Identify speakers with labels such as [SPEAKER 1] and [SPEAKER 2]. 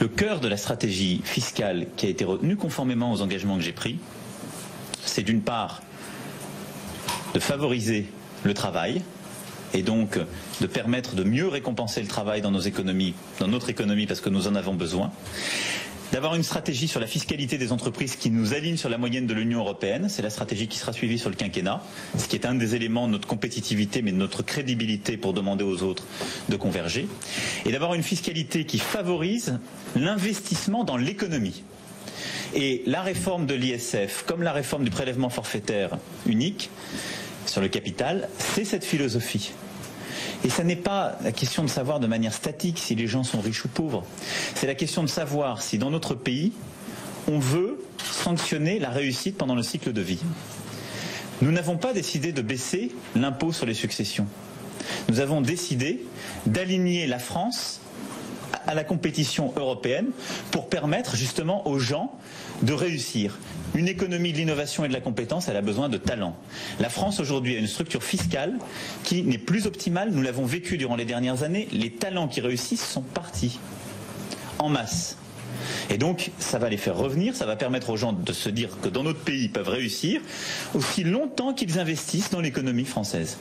[SPEAKER 1] Le cœur de la stratégie fiscale qui a été retenue conformément aux engagements que j'ai pris, c'est d'une part de favoriser le travail et donc de permettre de mieux récompenser le travail dans nos économies, dans notre économie parce que nous en avons besoin. D'avoir une stratégie sur la fiscalité des entreprises qui nous aligne sur la moyenne de l'Union européenne. C'est la stratégie qui sera suivie sur le quinquennat, ce qui est un des éléments de notre compétitivité, mais de notre crédibilité pour demander aux autres de converger. Et d'avoir une fiscalité qui favorise l'investissement dans l'économie. Et la réforme de l'ISF, comme la réforme du prélèvement forfaitaire unique sur le capital, c'est cette philosophie. Et ça n'est pas la question de savoir de manière statique si les gens sont riches ou pauvres. C'est la question de savoir si dans notre pays, on veut sanctionner la réussite pendant le cycle de vie. Nous n'avons pas décidé de baisser l'impôt sur les successions. Nous avons décidé d'aligner la France à la compétition européenne pour permettre justement aux gens de réussir. Une économie de l'innovation et de la compétence, elle a besoin de talent. La France aujourd'hui a une structure fiscale qui n'est plus optimale. Nous l'avons vécu durant les dernières années. Les talents qui réussissent sont partis en masse. Et donc, ça va les faire revenir, ça va permettre aux gens de se dire que dans notre pays, ils peuvent réussir aussi longtemps qu'ils investissent dans l'économie française.